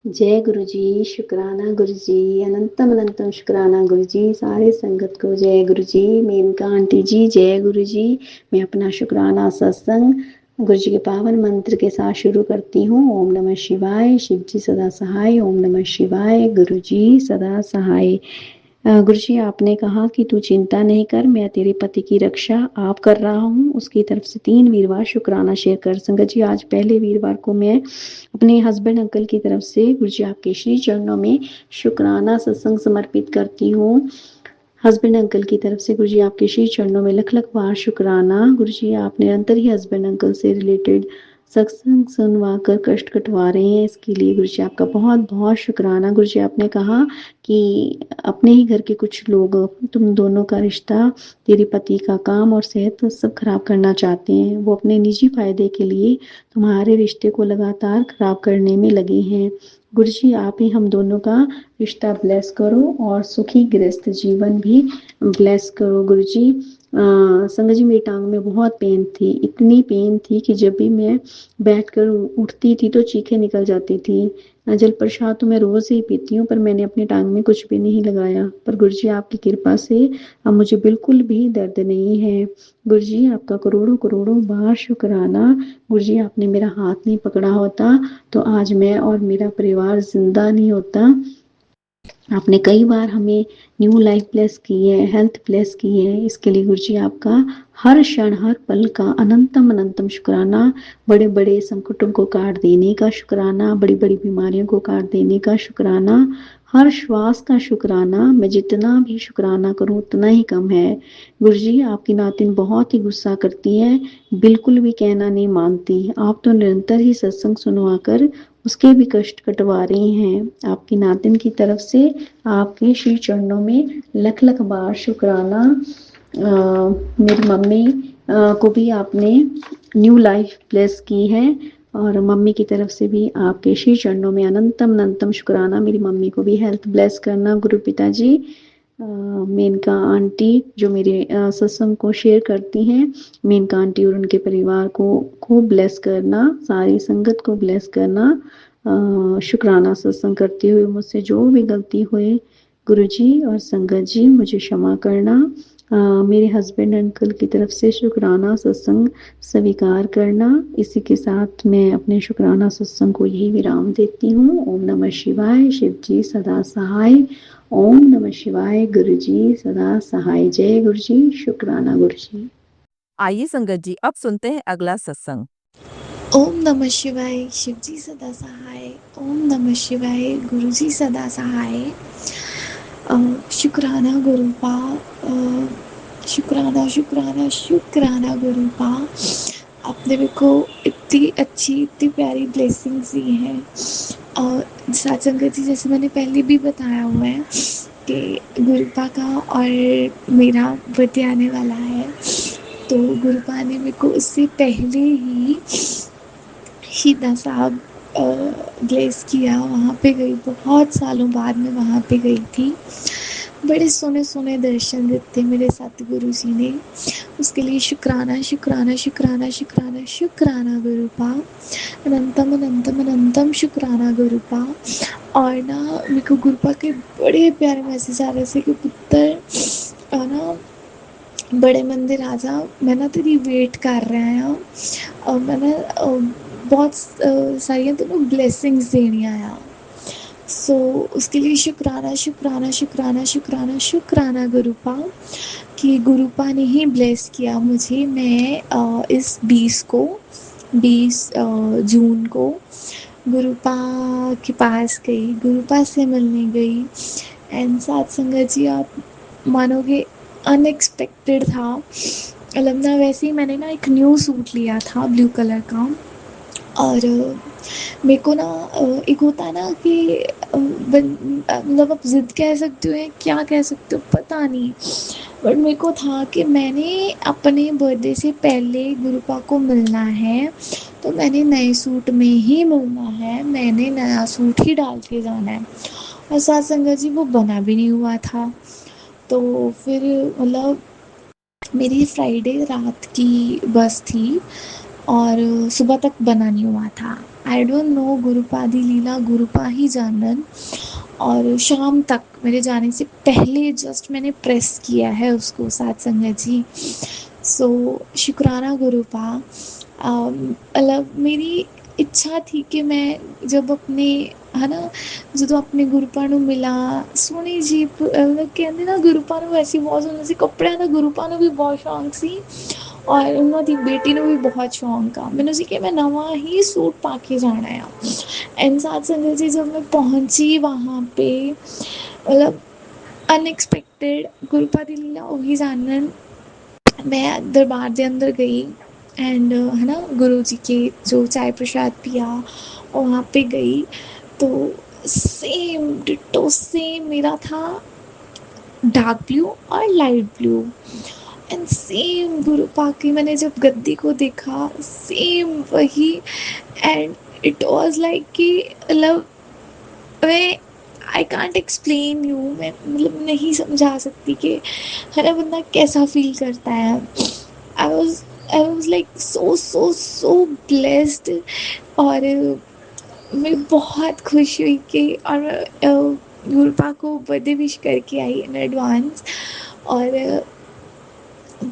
जय गुरु जी, शुक्राना गुरु जी, अनंतम अनंतम शुक्राना गुरु जी, सारे संगत को जय गुरु जी। मेनका आंटी जी जय गुरु जी। मैं अपना शुक्राना सत्संग गुरु जी के पावन मंत्र के साथ शुरू करती हूँ। ओम नमः शिवाय, शिव जी सदा सहाय। ओम नमः शिवाय, गुरु जी सदा सहाय। गुरु जी आपने कहा कि तू चिंता नहीं कर, मैं तेरे पति की रक्षा आप कर रहा हूँ। उसकी तरफ से 3 वीरवार शुक्राना शेयर कर। संगत जी आज पहले वीरवार को मैं अपने हस्बैंड अंकल की तरफ से गुरु जी आपके श्री चरणों में शुक्राना सत्संग समर्पित करती हूँ। हस्बैंड अंकल की तरफ से गुरु जी आपके श्री चरणों में लख लख बार शुक्राना। गुरु जी आप निरंतर ही हस्बैंड अंकल से रिलेटेड सत्संग सुनवा कर कष्ट कटवा रहे हैं, इसके लिए गुरु जी आपका बहुत बहुत शुक्राना। गुरु जी आपने कहा कि अपने ही घर के कुछ लोग तुम दोनों का रिश्ता, तेरे पति का काम और सेहत सब खराब करना चाहते हैं। वो अपने निजी फायदे के लिए तुम्हारे रिश्ते को लगातार खराब करने में लगे हैं। गुरु जी आप ही हम दोनों का रिश्ता ब्लेस करो और सुखी गृहस्थ जीवन भी ब्लेस करो गुरु जी। संगत जी मेरी टांग में बहुत पेन थी, इतनी पेन थी कि जब भी मैं बैठकर उठती थी तो चीखें निकल जाती थी। जल प्रसाद तो मैं रोज ही पीती हूँ, पर मैंने अपनी टांग में कुछ भी नहीं लगाया। पर गुरु जी आपकी कृपा से अब मुझे बिल्कुल भी दर्द नहीं है। गुरु जी आपका करोड़ों करोड़ों बार शुक्राना। गुरु जी आपने मेरा हाथ नहीं पकड़ा होता तो आज मैं और मेरा परिवार जिंदा नहीं होता। आपने कई बार हमें न्यू लाइफ ब्लेस की है, हेल्थ ब्लेस की है, इसके लिए गुरु जी आपका हर क्षण हर पल का अनंतम अनंतम शुक्राना। बड़े बड़े संकटों को काट देने का शुक्राना, बड़ी बड़ी बीमारियों को काट देने का शुक्राना, हर श्वास का शुक्राना। मैं जितना भी शुक्राना करूं उतना ही कम है। गुरु जी आपकी नातिन बहुत ही गुस्सा करती है, बिल्कुल भी कहना नहीं मानती। आप तो निरंतर ही सत्संग सुनवा कर उसके भी कष्ट कटवा रही हैं। आपकी नातिन की तरफ से आपके श्री चरणों में लख लख बार शुक्राना। मेरी मम्मी को भी आपने न्यू लाइफ ब्लेस की है और मम्मी की तरफ से भी आपके श्री चरणों में अनंतम अनंतम शुक्राना। मेरी मम्मी को भी हेल्थ ब्लेस करना गुरु पिताजी। मेनका आंटी जो मेरे सत्संग को शेयर करती हैं, मेनका आंटी और उनके परिवार को खूब ब्लेस करना, सारी संगत को ब्लेस करना। शुक्राना सत्संग करते हुए मुझसे जो भी गलती हुए गुरुजी और संगत जी मुझे क्षमा करना। मेरे हस्बैंड अंकल की तरफ से शुक्राना सत्संग स्वीकार करना। इसी के साथ मैं अपने शुक्राना सत्संग को यही विराम देती हूँ। ओम नमः शिवाय, शिव जी सदा सहाय। ओम नमः शिवाय, गुरु जी सदा सहाय। जय गुरु जी, शुक्राना गुरु जी। आइए संगत जी अब सुनते हैं अगला सत्संग। ओम नमः शिवाय, शिव जी सदा सहाय। ओम नमः शिवाय, गुरु जी सदा सहाय। शुक्राना गुरुपा, शुक्राना शुक्राना शुक्राना गुरुपा। आपने मेरे को इतनी अच्छी इतनी प्यारी ब्लेसिंग्स दी हैं। और साथ संगत जी जैसे मैंने पहले भी बताया हुआ है कि गुरुपा का और मेरा बर्थडे आने वाला है, तो गुरुपा ने मेरे को उससे पहले ही शीदा साहब ब्लेस किया। वहाँ पे गई, बहुत सालों बाद मैं वहाँ पे गई थी। बड़े सोने सोने दर्शन देते मेरे सतगुरु जी ने। उसके लिए शुक्राना शुक्राना शुक्राना शुक्राना शुक्राना गुरुपा। अनंतम अनंतम अनंतम शुक्राना गुरुपा। और ना मेरे को गुरुपा के बड़े प्यारे मैसेज आ रहे थे कि पुत्र ना बड़े मंदिर आ जा, मैं ना तेरी वेट कर रहा हूँ और मैं ना बहुत सारियां तेनों ब्लेसिंग्स देनियां आ। सो उसके लिए शुक्राना शुक्राना शुक्राना शुक्राना शुक्राना गुरुपा कि गुरुपा ने ही ब्लेस किया मुझे। मैं इस 20 जून को गुरुपा के पास गई, गुरुपा से मिलने गई। एंड साथ संगत जी आप मानोगे अनएक्सपेक्टेड था। मतलब ना वैसे ही मैंने ना एक न्यू सूट लिया था ब्लू कलर का, और मेरे को ना एक होता है ना कि मतलब आप ज़िद कह सकते हो या क्या कह सकते हो पता नहीं, बट मेरे को था कि मैंने अपने बर्थडे से पहले गुरुपा को मिलना है, तो मैंने नए सूट में ही मिलना है, मैंने नया सूट ही डाल के जाना है। और साथ संगत जी वो बना भी नहीं हुआ था। तो फिर मतलब मेरी फ्राइडे रात की बस थी और सुबह तक बना नहीं हुआ था। आई डोंट नो, गुरुपादी लीला गुरुपा ही जानन। और शाम तक मेरे जाने से पहले जस्ट मैंने प्रेस किया है उसको, साथ संगत जी। सो शुक्राना गुरुपा। मतलब मेरी ਇੱਛਾ थी कि मैं जब अपने है ना, ਜਦੋਂ ਆਪਣੇ ਗੁਰੂਪਾ ਨੂੰ ਮਿਲਾਂ, ਸੋਹਣੀ ਜੀ ਮਤਲਬ ਕਹਿੰਦੇ ਨਾ ਗੁਰੂਪਾ ਨੂੰ ਵੈਸੇ ਬਹੁਤ ਸੋਹਣਾ ਸੀ, ਕੱਪੜਿਆਂ ਦਾ ਗੁਰੂਪਾ ਨੂੰ ਵੀ ਬਹੁਤ ਸ਼ੌਂਕ ਸੀ ਔਰ ਉਹਨਾਂ ਦੀ ਬੇਟੀ ਨੂੰ ਵੀ ਬਹੁਤ ਸ਼ੌਂਕ ਆ। ਮੈਨੂੰ ਸੀ ਕਿ ਮੈਂ ਨਵਾਂ ਹੀ सूट पा के जाना है। एंड साथ संगत जी जब मैं पहुंची वहाँ पे, मतलब अनएक्सपेक्टेड गुरुपा दी लीला वही जानन। मैं दरबार के अंदर गई एंड है ना, गुरु जी के जो चाय प्रसाद पिया और वहाँ पे गई तो सेम डिट्टो सेम मेरा था, डार्क ब्लू और लाइट ब्लू। एंड सेम गुरुपा की मैंने जब गद्दी को देखा, सेम वही। एंड इट वॉज लाइक कि मतलब मैं आई कांट एक्सप्लेन यू, मैं मतलब नहीं समझा सकती कि हर बंदा कैसा फील करता है। I was like so blessed. और मैं बहुत खुश हुई कि, और गुरुपा को बर्थडे विश करके आई इन एडवांस। और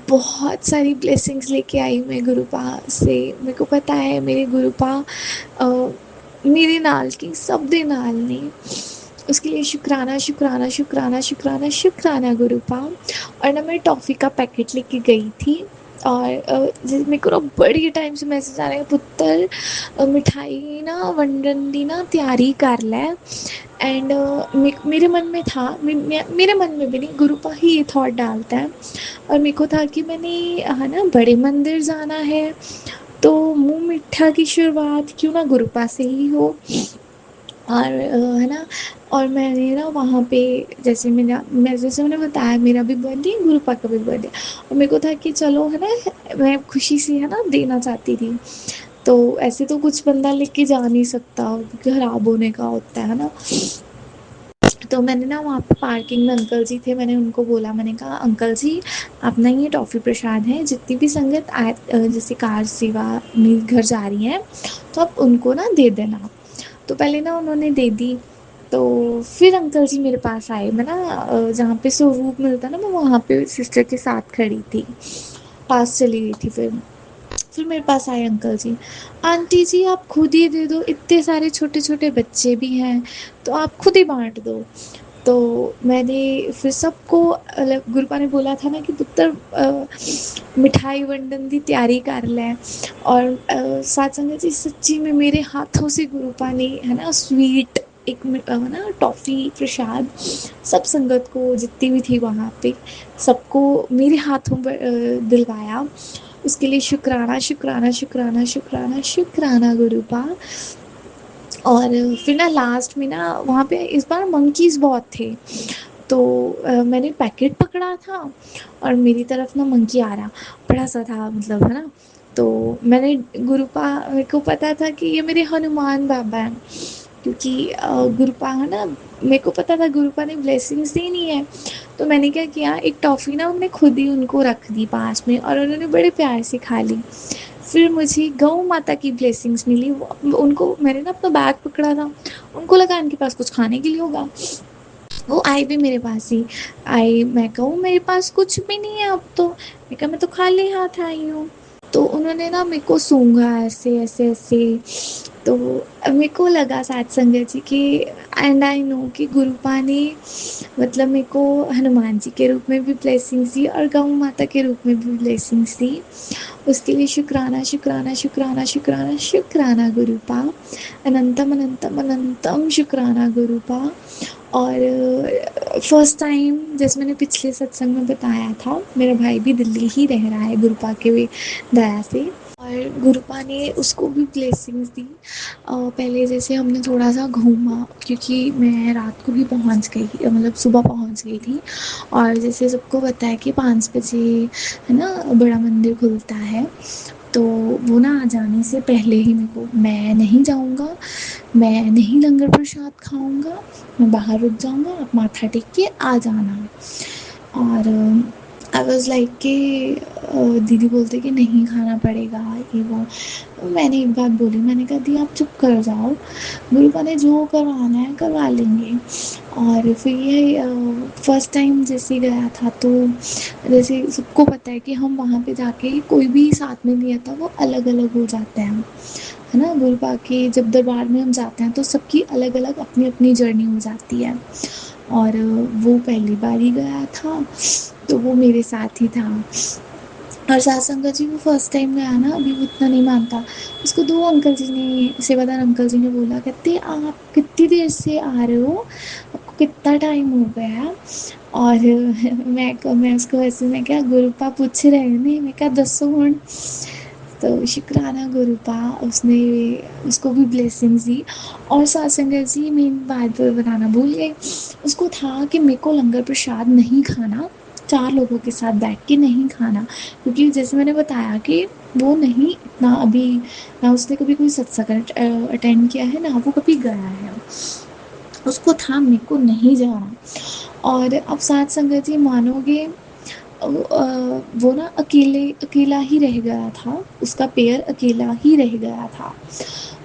बहुत सारी ब्लेसिंग्स लेके आई मैं गुरुपा से। मेरे को पता है मेरे गुरुपा मेरे नाल की सब दे नाल ने, उसके लिए शुक्राना शुक्राना शुक्राना शुक्राना शुक्राना गुरुपा। और ना मैं टॉफ़ी का पैकेट लेके गई थी और मेरे को ना बड़ी टाइम से मैसेज आ रहा है, पुत्तर मिठाई ना वंडन दी ना तैयारी कर लै। एंड मेरे मन में था, मेरे मन में भी नहीं, गुरुपा ही ये थॉट डालता है। और मेरे को था कि मैंने है ना बड़े मंदिर जाना है तो मुँह मीठा की शुरुआत क्यों ना गुरुपा से ही हो। और है ना, और मैंने ना वहाँ पे जैसे मैंने बताया मेरा भी बर्थडे, गुरुपा का भी बर्थडे, और मेरे को था कि चलो है ना, मैं खुशी से है ना देना चाहती थी। तो ऐसे तो कुछ बंदा लेके जा नहीं सकता क्योंकि ख़राब होने का होता है ना। तो मैंने ना वहाँ पे पार्किंग में अंकल जी थे, मैंने उनको बोला, मैंने कहा अंकल जी अपना ये टॉफ़ी प्रसाद है, जितनी भी संगत आए जैसे कार सेवा में घर जा रही हैं तो आप उनको ना दे देना। तो पहले ना उन्होंने दे दी, तो फिर अंकल जी मेरे पास आए। मैं ना जहाँ पे स्वरूप मिलता ना, मैं वहाँ पे सिस्टर के साथ खड़ी थी, पास चली गई थी। फिर मेरे पास आए अंकल जी, आंटी जी आप खुद ही दे दो, इतने सारे छोटे छोटे बच्चे भी हैं तो आप खुद ही बांट दो। तो मैंने फिर सबको अलग, गुरुपा ने बोला था ना कि पुत्र मिठाई वंडन की तैयारी कर ले। और साथ संगत जी सच्ची में मेरे हाथों से गुरुपा ने है ना स्वीट एक ना टॉफ़ी प्रसाद सब संगत को जितनी भी थी वहाँ पे सबको मेरे हाथों पर दिलवाया। उसके लिए शुक्राना शुक्राना शुक्राना शुक्राना शुक्राना गुरुपा। और फिर ना लास्ट में ना वहाँ पे इस बार मंकीज़ बहुत थे, तो मैंने पैकेट पकड़ा था और मेरी तरफ ना मंकी आ रहा, बड़ा सा था मतलब, है ना। तो मैंने गुरुपा, मेरे को पता था कि ये मेरे हनुमान बाबा हैं क्योंकि गुरुपा है ना, मेरे को पता था गुरुपा ने ब्लेसिंग्स देनी है। तो मैंने क्या किया, एक टॉफ़ी ना हमने खुद ही उनको रख दी पास में और उन्होंने बड़े प्यार से खा ली। फिर मुझे गौ माता की ब्लेसिंग्स मिली। उनको मैंने ना अपना बैग पकड़ा था, उनको लगा इनके पास कुछ खाने के लिए होगा, वो आई भी मेरे पास ही आई। मैं कहूँ मेरे पास कुछ भी नहीं है अब तो, मैं कहा मैं तो खाली हाथ आई हूँ। तो उन्होंने ना मेरे को सूंघा ऐसे ऐसे ऐसे, तो मेरे को लगा साथ संगत जी कि एंड आई नो कि गुरुपा ने मतलब मेरे को हनुमान जी के रूप में भी ब्लेसिंग्स दी और गौ माता के रूप में भी ब्लेसिंग्स दी। उसके लिए शुक्राना शुक्राना शुक्राना शुक्राना शुक्राना गुरुपा, अनंतम अनंतम अनंतम शुक्राना गुरुपा। और फर्स्ट टाइम जैसे मैंने पिछले सत्संग में बताया था, मेरा भाई भी दिल्ली ही रह रहा है गुरुपा के दया से, और गुरुपा ने उसको भी ब्लेसिंग्स दी। पहले जैसे हमने थोड़ा सा घूमा क्योंकि मैं रात को भी पहुंच गई, मतलब सुबह पहुंच गई थी। और जैसे सबको पता है कि 5 बजे है ना बड़ा मंदिर खुलता है, तो वो ना आ जाने से पहले ही मेरे को, मैं नहीं जाऊँगा, मैं नहीं लंगर प्रसाद खाऊँगा, मैं बाहर रुक जाऊँगा, आप माथा टेक के आ जाना। और आई वॉज लाइक कि दीदी बोलते कि नहीं खाना पड़ेगा ये वो। मैंने एक बात बोली, मैंने कहा दी आप चुप कर जाओ, गुरुपा ने जो करवाना है करवा लेंगे। और फिर ये फर्स्ट टाइम जैसे गया था तो जैसे सबको पता है कि हम वहाँ पे जाके कोई भी साथ में नहीं आता, वो अलग अलग हो जाते हैं, है ना। गुरुपा के जब दरबार में हम जाते हैं तो सबकी अलग अलग अपनी अपनी जर्नी हो जाती है। और वो पहली बार ही गया था तो वो मेरे साथ ही था। और सात संगत जी वो फर्स्ट टाइम गया ना, अभी वो इतना नहीं मानता। उसको 2 अंकल जी ने, सेवादार अंकल जी ने बोला, कहते आप कितनी देर से आ रहे हो, आपको कितना टाइम हो गया। और मैं उसको ऐसे मैं क्या गुरुपा पूछ रहे हैं नहीं, मैं क्या दसो हूँ। तो शुक्राना गुरुपा, उसने उसको भी ब्लेसिंग्स दी। और सात संगत जी मेन बात बनाना भूल गई, उसको था कि मेरे को लंगर प्रसाद नहीं खाना, 4 लोगों के साथ बैठ के नहीं खाना, क्योंकि जैसे मैंने बताया कि वो नहीं इतना अभी, ना उसने कभी कोई सत्संग अटेंड किया है, ना वो कभी गया है। उसको था मेरे को नहीं जाना। और अब सात संगत जी मानोगे, वो ना अकेला ही रह गया था, उसका पेयर अकेला ही रह गया था।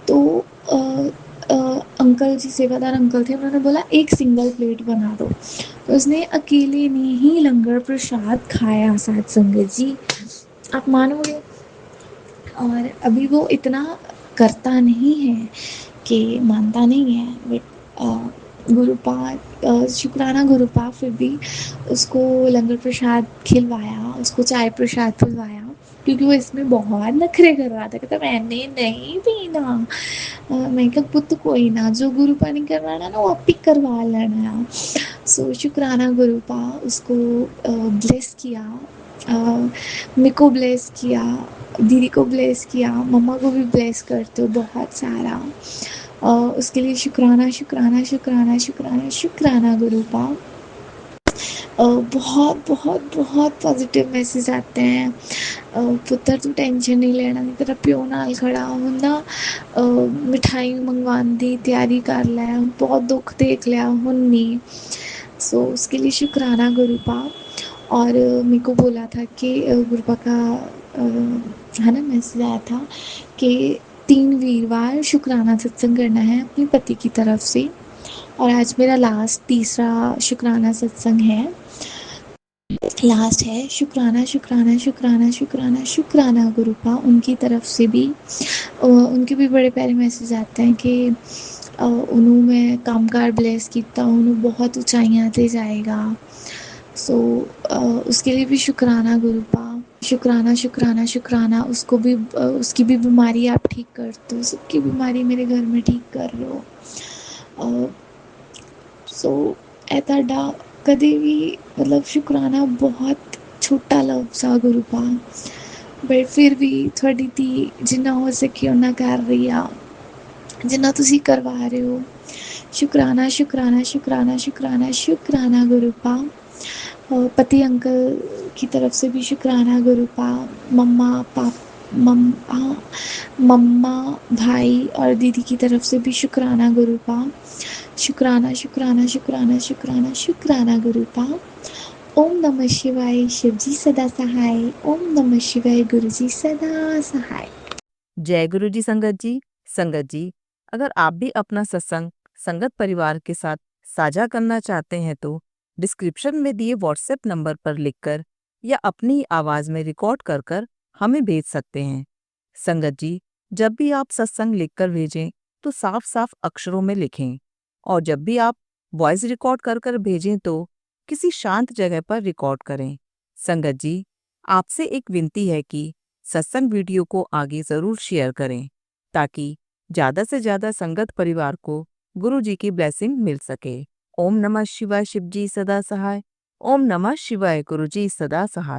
तो अ, अंकल जी, सेवादार अंकल थे, उन्होंने बोला एक सिंगल प्लेट बना दो। तो उसने अकेले ने ही लंगर प्रसाद खाया सात संगत जी, आप मानोगे। और अभी वो इतना करता नहीं है कि मानता नहीं है, बट गुरुपा शुक्राना गुरुपा फिर भी उसको लंगर प्रसाद खिलवाया, उसको चाय प्रसाद खिलवाया, क्योंकि वो इसमें बहुत नखरे कर रहा था, कहता मैंने नहीं पीना। मैं कहा पुत्त कोई ना, जो गुरुपा ने करवाना ना वो आप ही करवा लेना। सो शुक्राना गुरुपा, उसको ब्लेस किया, मेरे को ब्लेस किया, दीदी को ब्लेस किया, मम्मा को भी ब्लेस करते हो बहुत सारा। उसके लिए शुक्राना शुक्राना शुक्राना शुक्राना शुक्राना गुरुपा। बहुत बहुत बहुत पॉजिटिव मैसेज आते हैं। पुत्र तू टेंशन नहीं लेना, तेरा प्यो नाल खड़ा हुंदा, मिठाई मंगवाने दी तैयारी कर लै, बहुत दुख देख लिया हुण नहीं। सो उसके लिए शुक्राना गुरुपा। और मेरे को बोला था कि गुरुपा का है ना मैसेज आया था कि 3 वीरवार शुक्राना सत्संग करना है अपने पति की तरफ से। और आज मेरा लास्ट तीसरा शुक्राना सत्संग है, लास्ट है। शुक्राना शुक्राना शुक्राना शुक्राना शुक्राना गुरुपा, उनकी तरफ से भी उनके भी बड़े प्यारे मैसेज आते हैं कि उन्होंने मैं कामकार ब्लेस किया, उन्होंने बहुत ऊंचाइयां ते जाएगा। सो उसके लिए भी शुक्राना गुरुपा, शुक्राना शुक्राना शुक्राना। उसको भी उसकी भी बीमारी आप ठीक कर दो, सबकी बीमारी मेरे घर में ठीक कर रहे हो। सो ਇਹ ਤੁਹਾਡਾ कभी भी मतलब शुक्राना बहुत छोटा लफ्ज़ आ गुरुपा, बट फिर भी थोड़ी धी जिन्ना हो सके उन्ना कर रही आ, जिन्ना तुसी करवा रहे हो। शुक्राना शुक्राना शुक्राना शुक्राना शुक्राना गुरुपा। पति अंकल की तरफ से भी शुक्राना गुरुपा। मम्मा मम्मा भाई और दीदी की तरफ से भी शुक्राना गुरुपा। शुक्राना शुक्राना शुक्राना शुक्राना शुक्राना गुरुपा। ओम नमः शिवाय, शिवजी सदा सहाय। ओम नमः शिवाय, गुरुजी सदा सहाय। जय गुरु जी संगत जी, अगर आप भी अपना सत्संग संगत परिवार के साथ साझा करना चाहते हैं तो डिस्क्रिप्शन में दिए व्हाट्सएप नंबर पर लिखकर या अपनी आवाज में रिकॉर्ड कर कर हमें भेज सकते हैं। संगत जी, जब भी आप सत्संग लिखकर भेजें तो साफ साफ अक्षरों में लिखें, और जब भी आप वॉइस रिकॉर्ड कर कर भेजें तो किसी शांत जगह पर रिकॉर्ड करें। संगत जी, आपसे एक विनती है कि सत्संग वीडियो को आगे जरूर शेयर करें ताकि ज्यादा से ज्यादा संगत परिवार को गुरु जी की ब्लेसिंग मिल सके। ओम नमः शिवाय, शिवजी सदा सहाय। ओम नमः शिवाय, गुरु जी सदा सहाय।